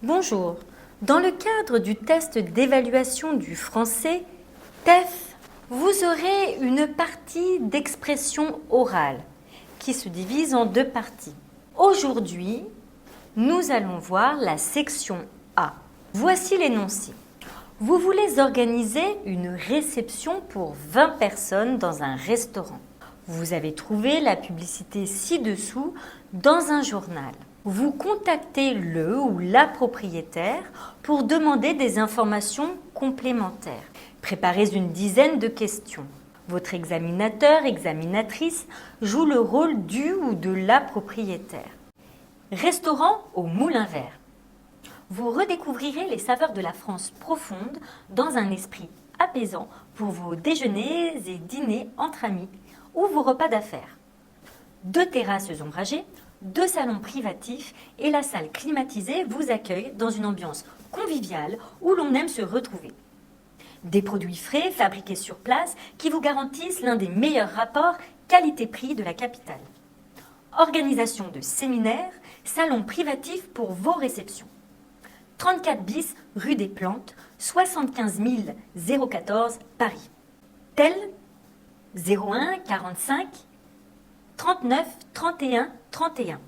Bonjour. Dans le cadre du test d'évaluation du français TEF, vous aurez une partie d'expression orale qui se divise en deux parties. Aujourd'hui, nous allons voir la section A. Voici l'énoncé. Vous voulez organiser une réception pour 20 personnes dans un restaurant. Vous avez trouvé la publicité ci-dessous dans un journal. Vous contactez le ou la propriétaire pour demander des informations complémentaires. Préparez une dizaine de questions. Votre examinateur, examinatrice joue le rôle du ou de la propriétaire. Restaurant au Moulin Vert. Vous redécouvrirez les saveurs de la France profonde dans un esprit apaisant pour vos déjeuners et dîners entre amis ou vos repas d'affaires. 2 terrasses ombragées, 2 salons privatifs et la salle climatisée vous accueillent dans une ambiance conviviale où l'on aime se retrouver. Des produits frais fabriqués sur place qui vous garantissent l'un des meilleurs rapports qualité-prix de la capitale. Organisation de séminaires, salons privatifs pour vos réceptions. 34 bis rue des Plantes, 75 014 Paris. Tel 01 45 39 31 31.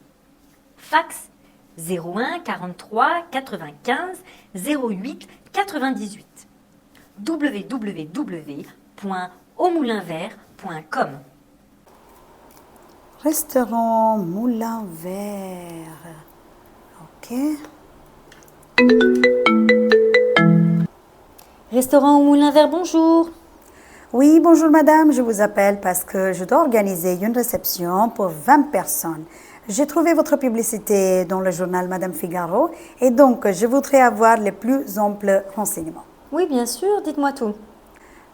Fax 01 43 95 08 98. www.aumoulinvert.com. Restaurant Moulin Vert. Ok. Restaurant au Moulin Vert, bonjour. Oui, bonjour madame, je vous appelle parce que je dois organiser une réception pour 20 personnes. J'ai trouvé votre publicité dans le journal Madame Figaro et donc je voudrais avoir les plus amples renseignements. Oui, bien sûr, dites-moi tout.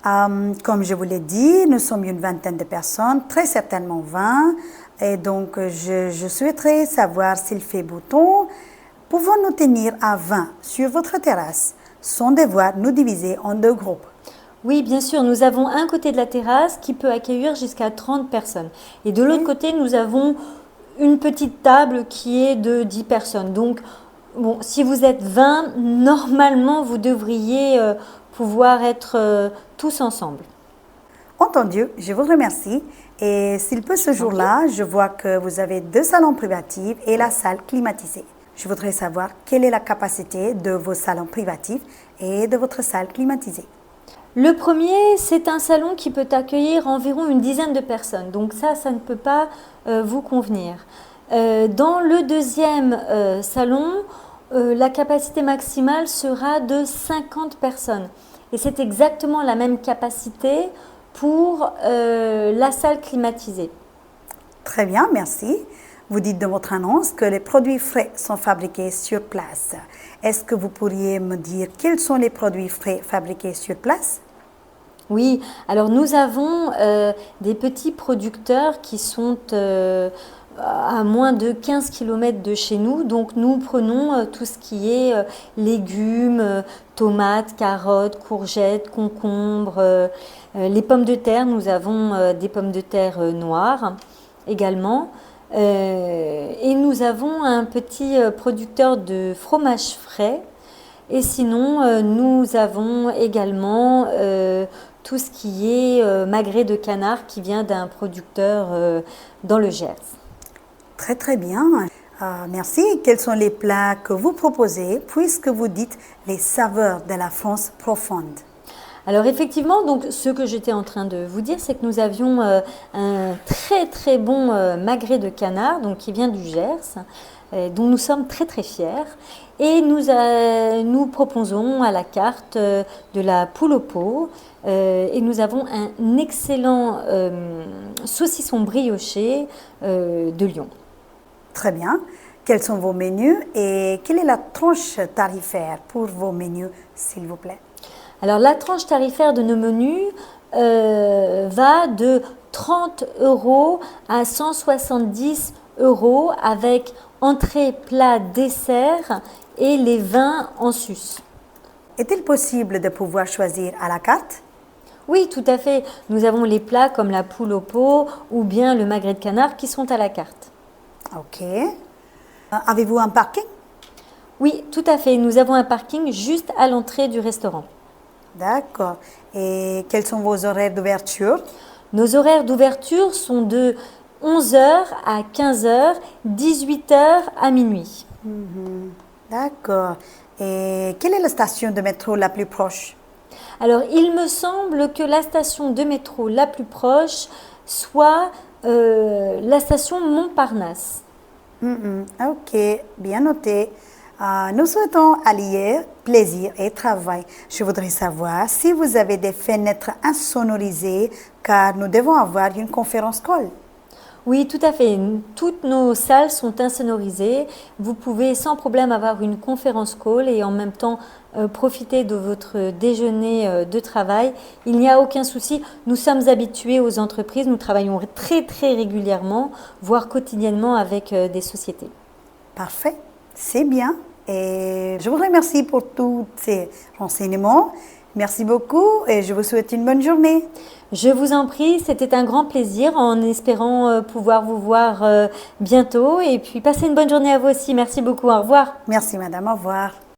Comme je vous l'ai dit, nous sommes une vingtaine de personnes, très certainement 20. Et donc, je souhaiterais savoir s'il fait beau temps. Pouvons-nous tenir à 20 sur votre terrasse sans devoir nous diviser en 2 groupes? Oui, bien sûr, nous avons un côté de la terrasse qui peut accueillir jusqu'à 30 personnes. Et de l'autre côté, nous avons une petite table qui est de 10 personnes. Donc, bon, si vous êtes 20, normalement, vous devriez pouvoir être tous ensemble. Entendu, je vous remercie. Et s'il peut ce jour-là, je vois que vous avez 2 salons privatifs et la salle climatisée. Je voudrais savoir quelle est la capacité de vos salons privatifs et de votre salle climatisée. Le premier, c'est un salon qui peut accueillir environ une dizaine de personnes. Donc ça ne peut pas vous convenir. Dans le deuxième salon, la capacité maximale sera de 50 personnes. Et c'est exactement la même capacité pour la salle climatisée. Très bien, merci. Vous dites dans votre annonce que les produits frais sont fabriqués sur place. Est-ce que vous pourriez me dire quels sont les produits frais fabriqués sur place? Oui, alors nous avons des petits producteurs qui sont à moins de 15 km de chez nous. Donc nous prenons tout ce qui est légumes, tomates, carottes, courgettes, concombres, les pommes de terre. Nous avons des pommes de terre noires également. Et nous avons un petit producteur de fromage frais. Et sinon, nous avons également tout ce qui est magret de canard qui vient d'un producteur dans le Gers. Très très bien. Merci. Quels sont les plats que vous proposez puisque vous dites les saveurs de la France profonde? Alors effectivement, donc ce que j'étais en train de vous dire, c'est que nous avions un très très bon magret de canard, donc qui vient du Gers, dont nous sommes très très fiers. Et nous proposons à la carte de la poule au pot. Et nous avons un excellent saucisson brioché de Lyon. Très bien. Quels sont vos menus et quelle est la tranche tarifaire pour vos menus, s'il vous plaît? Alors la tranche tarifaire de nos menus va de 30 € à 170 € avec entrée, plat, dessert et les vins en sus. Est-il possible de pouvoir choisir à la carte? Oui, tout à fait. Nous avons les plats comme la poule au pot ou bien le magret de canard qui sont à la carte. Ok. Avez-vous un parking? Oui, tout à fait. Nous avons un parking juste à l'entrée du restaurant. D'accord. Et quels sont vos horaires d'ouverture? Nos horaires d'ouverture sont de 11 heures à 15 heures, 18 heures à minuit. D'accord. Et quelle est la station de métro la plus proche? Alors, il me semble que la station de métro la plus proche soit la station Montparnasse. Ok, bien noté. Nous souhaitons allier plaisir et travail. Je voudrais savoir si vous avez des fenêtres insonorisées, car nous devons avoir une conférence call. Oui, tout à fait. Toutes nos salles sont insonorisées. Vous pouvez sans problème avoir une conférence call et en même temps profiter de votre déjeuner de travail. Il n'y a aucun souci. Nous sommes habitués aux entreprises. Nous travaillons très très régulièrement, voire quotidiennement avec des sociétés. Parfait, c'est bien. Et je vous remercie pour tous ces renseignements. Merci beaucoup et je vous souhaite une bonne journée. Je vous en prie, c'était un grand plaisir en espérant pouvoir vous voir bientôt. Et puis passez une bonne journée à vous aussi. Merci beaucoup. Au revoir. Merci, madame. Au revoir.